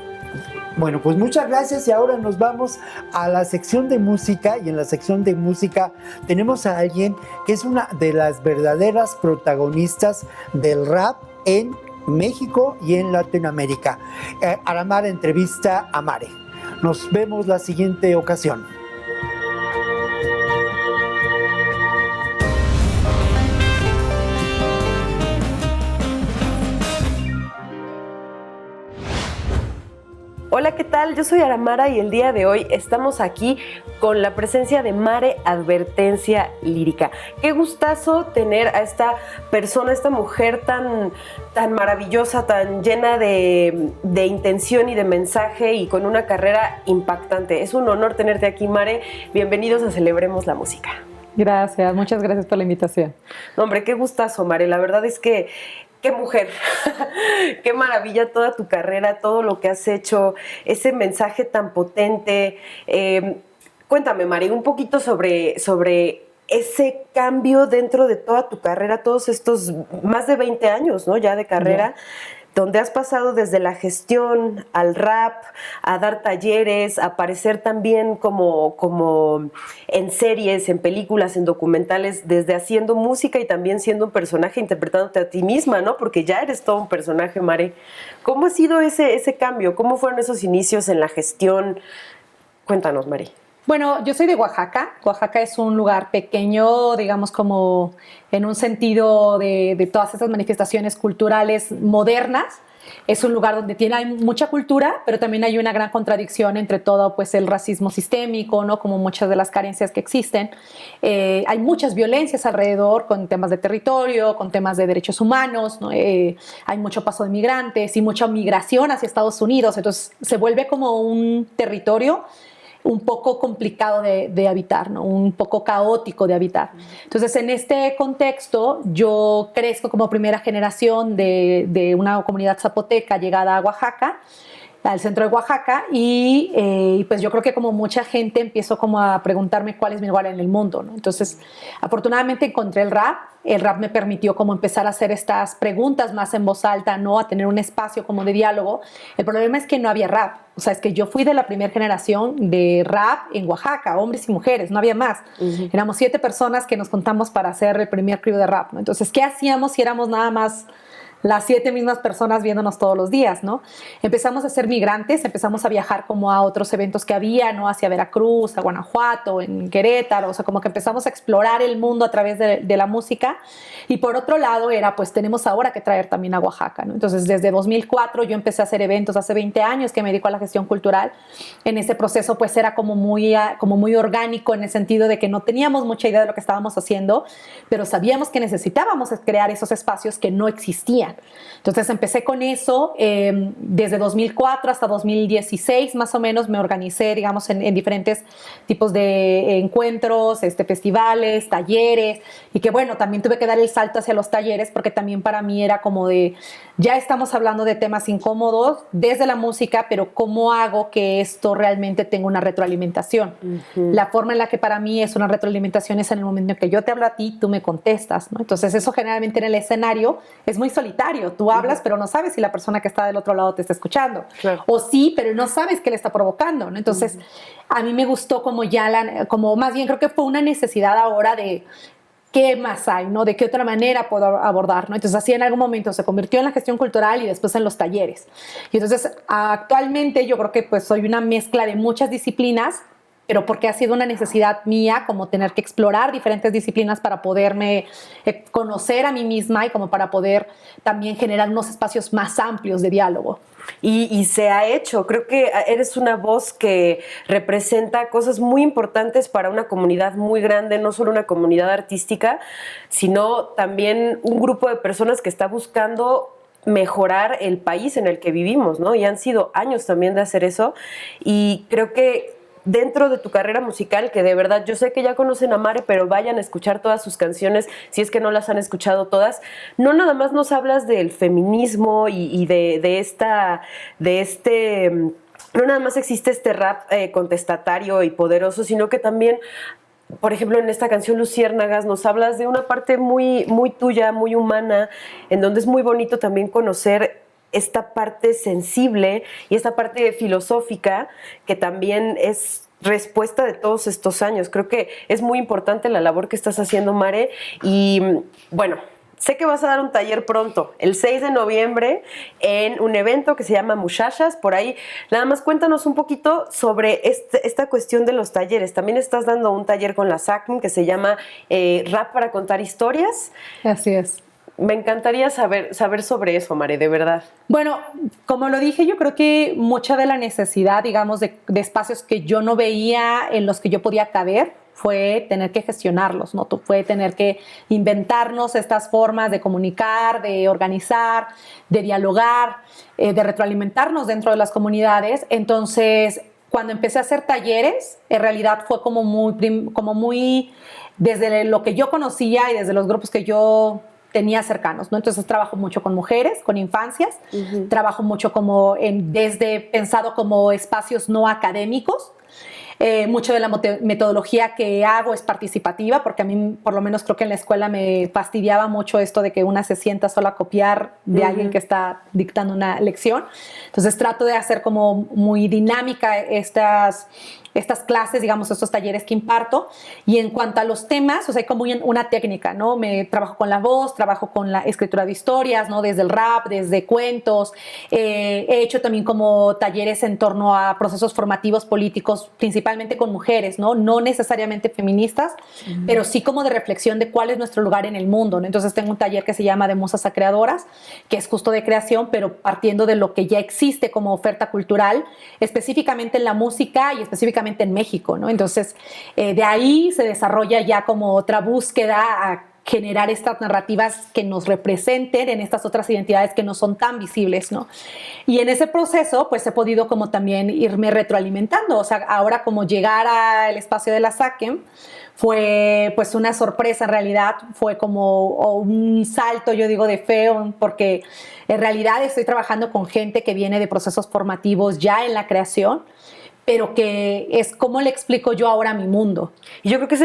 S1: Bueno, pues muchas gracias y ahora nos vamos a la sección de música y en la sección de música tenemos a alguien que es una de las verdaderas protagonistas del rap en México y en Latinoamérica. Aramara entrevista a Mare. Nos vemos la siguiente ocasión.
S6: Hola, ¿qué tal? Yo soy Aramara y el día de hoy estamos aquí con la presencia de Mare Advertencia Lírica. Qué gustazo tener a esta persona, esta mujer tan maravillosa, tan llena de intención y de mensaje y con una carrera impactante. Es un honor tenerte aquí, Mare. Bienvenidos a Celebremos la Música.
S7: Gracias, muchas gracias por la invitación.
S6: No, hombre, qué gustazo, Mare. La verdad es que qué mujer, qué maravilla toda tu carrera, todo lo que has hecho, ese mensaje tan potente. Cuéntame, Mari, un poquito sobre ese cambio dentro de toda tu carrera, todos estos más de 20 años, ¿no? Ya de carrera, donde has pasado desde la gestión al rap, a dar talleres, a aparecer también como en series, en películas, en documentales, desde haciendo música y también siendo un personaje, interpretándote a ti misma, ¿no? Porque ya eres todo un personaje, Mare. ¿Cómo ha sido ese cambio? ¿Cómo fueron esos inicios en la gestión? Cuéntanos, Mari.
S7: Bueno, yo soy de Oaxaca. Oaxaca es un lugar pequeño, digamos, como en un sentido de todas estas manifestaciones culturales modernas. Es un lugar donde hay mucha cultura, pero también hay una gran contradicción entre todo, pues, el racismo sistémico, ¿no? Como muchas de las carencias que existen. Hay muchas violencias alrededor con temas de territorio, con temas de derechos humanos, ¿no? Hay mucho paso de migrantes y mucha migración hacia Estados Unidos. Entonces, se vuelve como un territorio un poco complicado de habitar, ¿no? Un poco caótico de habitar. Entonces, en este contexto, yo crezco como primera generación de una comunidad zapoteca llegada a Oaxaca, al centro de Oaxaca, y pues yo creo que como mucha gente empiezo como a preguntarme cuál es mi lugar en el mundo, ¿no? Entonces, afortunadamente encontré el rap me permitió como empezar a hacer estas preguntas más en voz alta, ¿no? A tener un espacio como de diálogo. El problema es que no había rap, o sea, es que yo fui de la primera generación de rap en Oaxaca, hombres y mujeres, no había más. Éramos 7 personas que nos juntamos para hacer el primer crew de rap, ¿no? Entonces, ¿qué hacíamos si éramos nada más las 7 mismas personas viéndonos todos los días, ¿no? Empezamos a ser migrantes, empezamos a viajar como a otros eventos que había, ¿no? Hacia Veracruz, a Guanajuato, en Querétaro, o sea, como que empezamos a explorar el mundo a través de la música. Y por otro lado era, pues tenemos ahora que traer también a Oaxaca, ¿no? Entonces, desde 2004 yo empecé a hacer eventos, hace 20 años que me dedico a la gestión cultural. En ese proceso, pues era como muy orgánico en el sentido de que no teníamos mucha idea de lo que estábamos haciendo, pero sabíamos que necesitábamos crear esos espacios que no existían. Entonces empecé con eso, desde 2004 hasta 2016 más o menos me organicé, digamos, en diferentes tipos de encuentros, festivales, talleres, y que bueno, también tuve que dar el salto hacia los talleres porque también para mí era como de, ya estamos hablando de temas incómodos desde la música, pero ¿cómo hago que esto realmente tenga una retroalimentación? La forma en la que para mí es una retroalimentación es en el momento en que yo te hablo a ti, tú me contestas, ¿no? Entonces eso generalmente en el escenario es muy solitario. Tú hablas, pero no sabes si la persona que está del otro lado te está escuchando. Claro. O sí, pero no sabes qué le está provocando, ¿no? Entonces, a mí me gustó como como más bien creo que fue una necesidad ahora de qué más hay, ¿no? De qué otra manera puedo abordar, ¿no? Entonces, así en algún momento se convirtió en la gestión cultural y después en los talleres. Y entonces, actualmente yo creo que pues soy una mezcla de muchas disciplinas, pero porque ha sido una necesidad mía como tener que explorar diferentes disciplinas para poderme conocer a mí misma y como para poder también generar unos espacios más amplios de diálogo.
S6: Y se ha hecho. Creo que eres una voz que representa cosas muy importantes para una comunidad muy grande, no solo una comunidad artística, sino también un grupo de personas que está buscando mejorar el país en el que vivimos, ¿no? Y han sido años también de hacer eso. Y creo que dentro de tu carrera musical, que de verdad yo sé que ya conocen a Mare, pero vayan a escuchar todas sus canciones si es que no las han escuchado todas. No nada más nos hablas del feminismo y no nada más existe este rap contestatario y poderoso, sino que también, por ejemplo, en esta canción Luciérnagas nos hablas de una parte muy, muy tuya, muy humana, en donde es muy bonito también conocer esta parte sensible y esta parte filosófica que también es respuesta de todos estos años. Creo que es muy importante la labor que estás haciendo, Mare. Y bueno, sé que vas a dar un taller pronto, el 6 de noviembre, en un evento que se llama Muchachas. Por ahí, nada más cuéntanos un poquito sobre esta cuestión de los talleres. También estás dando un taller con la SACM que se llama Rap para contar historias.
S7: Así es.
S6: Me encantaría saber sobre eso, Mare, de verdad.
S7: Bueno, como lo dije, yo creo que mucha de la necesidad, digamos, de espacios que yo no veía en los que yo podía caber fue tener que gestionarlos, ¿no? Fue tener que inventarnos estas formas de comunicar, de organizar, de dialogar, de retroalimentarnos dentro de las comunidades. Entonces, cuando empecé a hacer talleres, en realidad fue como muy desde lo que yo conocía y desde los grupos que yo tenía cercanos, ¿no? Entonces trabajo mucho con mujeres, con infancias, trabajo mucho como desde pensado como espacios no académicos. Mucho de la metodología que hago es participativa, porque a mí, por lo menos creo que en la escuela me fastidiaba mucho esto de que una se sienta solo a copiar de alguien que está dictando una lección. Entonces trato de hacer como muy dinámica estas clases, digamos, estos talleres que imparto. Y en cuanto a los temas, o sea, hay como una técnica, ¿no? Me trabajo con la voz, trabajo con la escritura de historias, ¿no? Desde el rap, desde cuentos. He hecho también como talleres en torno a procesos formativos políticos, principalmente con mujeres, ¿no? No necesariamente feministas, pero sí como de reflexión de cuál es nuestro lugar en el mundo, ¿no? Entonces tengo un taller que se llama De Musas a Creadoras, que es justo de creación, pero partiendo de lo que ya existe como oferta cultural, específicamente en la música y específicamente en México, ¿no? Entonces, de ahí se desarrolla ya como otra búsqueda a generar estas narrativas que nos representen en estas otras identidades que no son tan visibles, ¿no? Y en ese proceso, pues he podido como también irme retroalimentando, o sea, ahora como llegar al espacio de la SACEM fue pues una sorpresa en realidad, fue como un salto, yo digo, de fe, porque en realidad estoy trabajando con gente que viene de procesos formativos ya en la creación, pero que es como le explico yo ahora a mi mundo.
S6: Y yo creo que es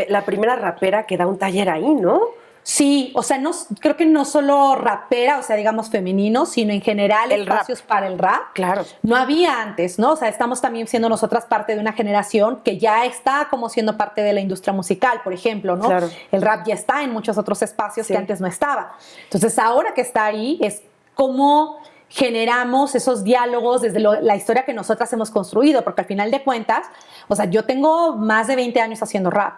S6: la primera rapera que da un taller ahí, ¿no?
S7: Sí, o sea, creo que no solo rapera, o sea, digamos femenino, sino en general espacios para el rap.
S6: Claro.
S7: No había antes, ¿no? O sea, estamos también siendo nosotras parte de una generación que ya está como siendo parte de la industria musical, por ejemplo, ¿no?
S6: Claro.
S7: El rap ya está en muchos otros espacios que antes no estaba. Entonces, ahora que está ahí es como generamos esos diálogos desde la historia que nosotras hemos construido, porque al final de cuentas, o sea, yo tengo más de 20 años haciendo rap.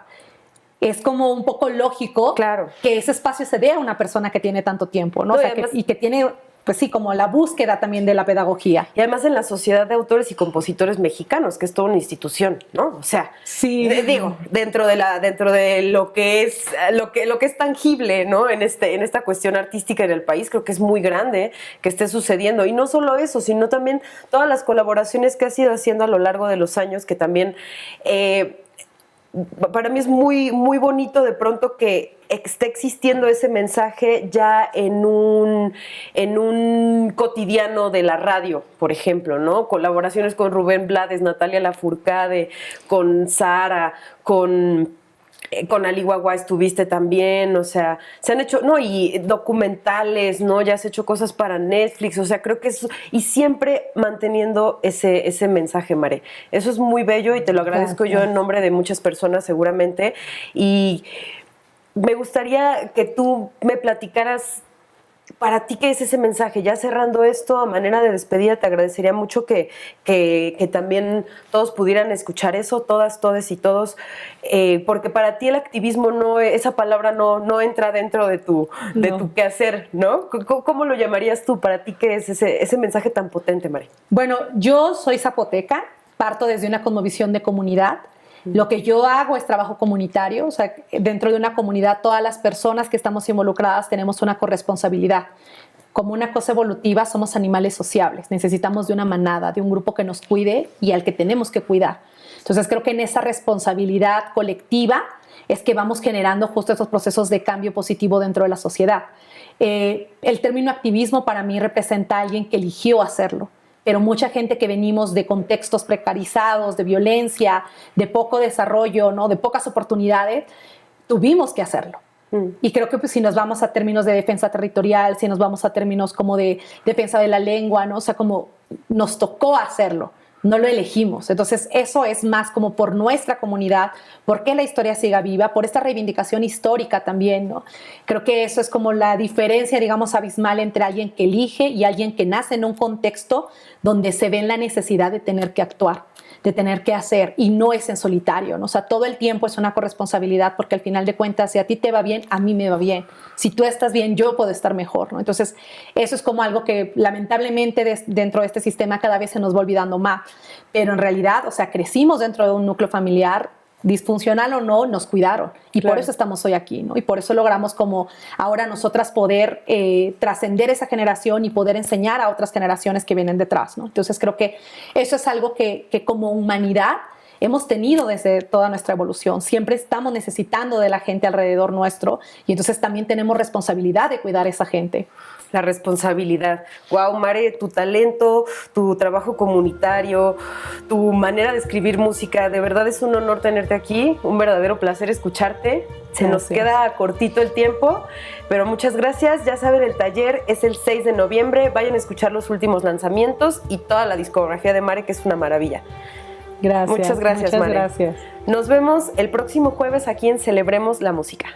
S7: Es como un poco lógico que ese espacio se dé a una persona que tiene tanto tiempo, ¿no? O sea, y que tiene, pues sí, como la búsqueda también de la pedagogía.
S6: Y además en la Sociedad de Autores y Compositores Mexicanos, que es toda una institución, ¿no? O sea,
S7: sí.
S6: Digo, dentro de lo que es tangible, ¿no? En esta cuestión artística en el país, creo que es muy grande que esté sucediendo. Y no solo eso, sino también todas las colaboraciones que has ido haciendo a lo largo de los años, que también para mí es muy, muy bonito de pronto que esté existiendo ese mensaje ya en un cotidiano de la radio, por ejemplo, ¿no? Colaboraciones con Rubén Blades, Natalia Lafourcade, con Sara, con Ali Guagua estuviste también, o sea, se han hecho, no, y documentales, ¿no? Ya has hecho cosas para Netflix, o sea, creo que eso, y siempre manteniendo ese mensaje, Mare. Eso es muy bello y te lo agradezco yo en nombre de muchas personas seguramente, y me gustaría que tú me platicaras para ti qué es ese mensaje. Ya cerrando esto, a manera de despedida, te agradecería mucho que también todos pudieran escuchar eso, todas, todes y todos, porque para ti el activismo esa palabra no entra dentro de tu quehacer, ¿no? ¿Cómo lo llamarías tú? Para ti, ¿qué es ese mensaje tan potente, Mari?
S7: Bueno, yo soy zapoteca, parto desde una cosmovisión de comunidad. Lo que yo hago es trabajo comunitario, o sea, dentro de una comunidad todas las personas que estamos involucradas tenemos una corresponsabilidad. Como una cosa evolutiva somos animales sociables, necesitamos de una manada, de un grupo que nos cuide y al que tenemos que cuidar. Entonces creo que en esa responsabilidad colectiva es que vamos generando justo esos procesos de cambio positivo dentro de la sociedad. El término activismo para mí representa a alguien que eligió hacerlo. Pero mucha gente que venimos de contextos precarizados, de violencia, de poco desarrollo, ¿no? De pocas oportunidades, tuvimos que hacerlo. Y creo que pues, si nos vamos a términos de defensa territorial, si nos vamos a términos como de defensa de la lengua, ¿no? O sea, como nos tocó hacerlo, no lo elegimos. Entonces eso es más como por nuestra comunidad, por que la historia siga viva, por esta reivindicación histórica también, ¿no? Creo que eso es como la diferencia, digamos, abismal entre alguien que elige y alguien que nace en un contexto donde se ve en la necesidad de tener que actuar, de tener que hacer, y no es en solitario, ¿no? O sea, todo el tiempo es una corresponsabilidad, porque al final de cuentas, si a ti te va bien, a mí me va bien. Si tú estás bien, yo puedo estar mejor, ¿no? Entonces, eso es como algo que lamentablemente dentro de este sistema cada vez se nos va olvidando más. Pero en realidad, o sea, crecimos dentro de un núcleo familiar disfuncional o no, nos cuidaron. Y por eso estamos hoy aquí, ¿no? Y por eso logramos como ahora nosotras poder trascender esa generación y poder enseñar a otras generaciones que vienen detrás, ¿no? Entonces creo que eso es algo que como humanidad hemos tenido desde toda nuestra evolución. Siempre estamos necesitando de la gente alrededor nuestro y entonces también tenemos responsabilidad de cuidar a esa gente.
S6: La responsabilidad. Wow, Mare, tu talento, tu trabajo comunitario, tu manera de escribir música, de verdad es un honor tenerte aquí, un verdadero placer escucharte. Se nos queda cortito el tiempo, pero muchas gracias. Ya saben, el taller es el 6 de noviembre. Vayan a escuchar los últimos lanzamientos y toda la discografía de Mare, que es una maravilla.
S7: Gracias.
S6: Muchas gracias, Mare.
S7: Gracias.
S6: Nos vemos el próximo jueves aquí en Celebremos la Música.